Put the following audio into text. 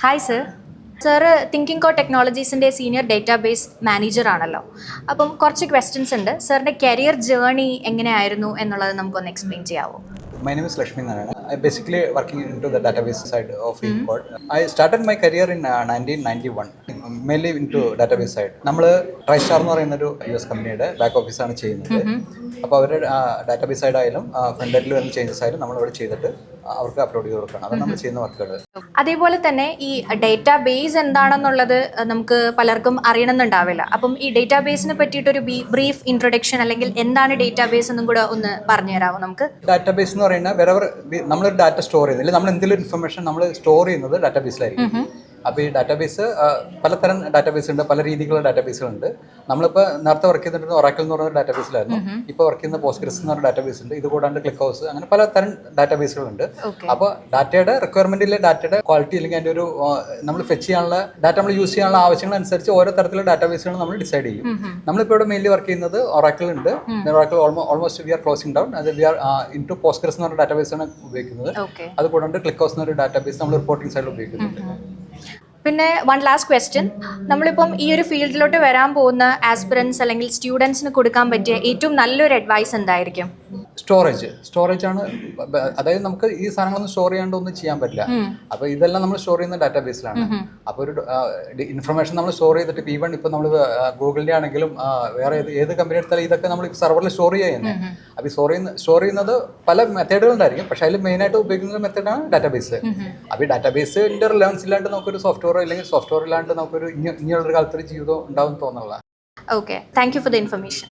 Hi sir. Sir thinking കോ ടെക്നോളജീസിൻ്റെ senior database manager ആണല്ലോ. അപ്പം കുറച്ച് ക്വസ്റ്റ്യൻസ് ഉണ്ട്. സാറിൻ്റെ കരിയർ ജേർണി എങ്ങനെയായിരുന്നു എന്നുള്ളത് നമുക്കൊന്ന് എക്സ്പ്ലെയിൻ ചെയ്യാമോ? My name is Lakshmi Narayana. I'm basically working into the database side of Incode. I started my career in 1991, mainly into database side. നമ്മൾ TriStar എന്ന് പറയുന്ന ഒരു US കമ്പനിയുടെ ബാക്ക് ഓഫീസാണ് ചെയ്യുന്നത്. അപ്പോൾ അവരുടെ ഡാറ്റാബേസ് സൈഡ് ആയാലും ഫ്രണ്ട് എൻഡിൽ വരുന്ന ചേഞ്ചസ് ആയാലും നമ്മളിവിടെ ചെയ്തിട്ട് അവർക്ക് അപ്ലോഡ് ചെയ്ത് കൊടുക്കണം. അതാണ് നമ്മൾ ചെയ്യുന്ന വർക്കുകൾ. അതേപോലെ തന്നെ ഈ ഡേറ്റാബേസ് എന്താണെന്നുള്ളത് നമുക്ക് പലർക്കും അറിയണമെന്നുണ്ടാവില്ല. അപ്പം ഈ ഡേറ്റാബേസിനെ പറ്റിയിട്ടൊരു ബ്രീഫ് ഇൻട്രൊഡക്ഷൻ അല്ലെങ്കിൽ എന്താണ് ഡേറ്റാബേസ് എന്നും കൂടെ ഒന്ന് പറഞ്ഞു തരാമോ നമുക്ക്? ഡാറ്റാബേസ് എന്ന് പറയുന്നത് നമ്മളൊരു ഡാറ്റ സ്റ്റോർ ചെയ്യുന്നില്ല, നമ്മൾ എന്തെങ്കിലും ഇൻഫർമേഷൻ നമ്മൾ സ്റ്റോർ ചെയ്യുന്നത് ഡാറ്റാബേസിലായിരിക്കും. അപ്പോൾ ഈ ഡാറ്റാബേസ് പലതരം ഡാറ്റാബേസ് ഉണ്ട്, പല രീതിയിലുള്ള ഡാറ്റാബേസുകളുണ്ട്. നമ്മളിപ്പോൾ നേരത്തെ വർക്ക് ചെയ്തിട്ടുള്ള ഒറാക്കിൾ എന്ന് പറയുന്ന ഡാറ്റാബേസിലായിരുന്നു. ഇപ്പോൾ വർക്ക് ചെയ്യുന്ന പോസ്റ്റ്ഗ്രസ് എന്ന് പറഞ്ഞ ഡാറ്റാബേസ് ഉണ്ട്. ഇത് കൂടാണ്ട് ക്ലിക്ക് ഹൗസ്, അങ്ങനെ പലതരം ഡാറ്റാബേസുകളുണ്ട്. അപ്പോൾ ഡാറ്റയുടെ റിക്വയർമെന്റിലെ ഡാറ്റയുടെ ക്വാളിറ്റി അല്ലെങ്കിൽ അതിൻ്റെ ഒരു നമ്മൾ ഫെച്ച് ചെയ്യാനുള്ള ഡാറ്റ നമ്മൾ യൂസ് ചെയ്യാനുള്ള ആവശ്യങ്ങൾ അനുസരിച്ച് ഓരോ തരത്തിലുള്ള ഡാറ്റാബേസുകൾ നമ്മൾ ഡിസൈഡ് ചെയ്യും. നമ്മളിപ്പോൾ ഇവിടെ മെയിൻലി വർക്ക് ചെയ്യുന്നത് ഒറാക്കിൾ ഉണ്ട്. Oracle almost we are closing down. അത് we are into Postgres എന്ന് പറഞ്ഞ ഡാറ്റാബേസാണ് ഉപയോഗിക്കുന്നത്. അത് കൂടാണ്ട് ക്ലിക്ക് ഹൗസ് എന്നൊരു ഡാറ്റാബേസ് നമ്മൾ റിപ്പോർട്ടിംഗ് സൈഡിൽ ഉപയോഗിക്കുന്നുണ്ട്. പിന്നെ വൺ ലാസ്റ്റ് ക്വസ്റ്റ്യൻ, നമ്മളിപ്പം ഈ ഒരു ഫീൽഡിലോട്ട് വരാൻ പോകുന്ന ആസ്പിറൻസ് അല്ലെങ്കിൽ സ്റ്റുഡൻസിന് കൊടുക്കാൻ പറ്റിയ ഏറ്റവും നല്ലൊരു അഡ്വൈസ് എന്തായിരിക്കും? സ്റ്റോറേജ് ആണ്. അതായത് നമുക്ക് ഈ സാധനങ്ങളൊന്നും സ്റ്റോർ ചെയ്യാണ്ട് ഒന്നും ചെയ്യാൻ പറ്റില്ല. അപ്പോൾ ഇതെല്ലാം നമ്മൾ സ്റ്റോർ ചെയ്യുന്ന ഡാറ്റാബേസിലാണ്. അപ്പോൾ ഒരു ഇൻഫർമേഷൻ നമ്മൾ സ്റ്റോർ ചെയ്തിട്ട് ഈവൺ ഇപ്പോൾ നമ്മൾ ഗൂഗിളിൻ്റെ ആണെങ്കിലും വേറെ ഏത് കമ്പനി എടുത്താലും ഇതൊക്കെ നമ്മൾ സെർവറിൽ സ്റ്റോർ ചെയ്യുന്നത്. അപ്പോൾ സ്റ്റോർ ചെയ്യുന്നത് പല മെത്തേഡുകളുണ്ടായിരിക്കും. പക്ഷേ അതിൽ മെയിനായിട്ട് ഉപയോഗിക്കുന്ന മെത്തേഡാണ് ഡാറ്റാബേസ്. അപ്പോൾ ഈ ഡാറ്റാബേസിൻ്റെ റിലവൻസ് ഇല്ലാണ്ട് നമുക്കൊരു സോഫ്റ്റ്വെയർ അല്ലെങ്കിൽ സോഫ്റ്റ്വെയർ ഇല്ലാണ്ട് നമുക്കൊരു ഇനിയുള്ളൊരു കാലത്തൊരു ജീവിതം ഉണ്ടാവും തോന്നുന്നില്ല. Okay, thank you for the information.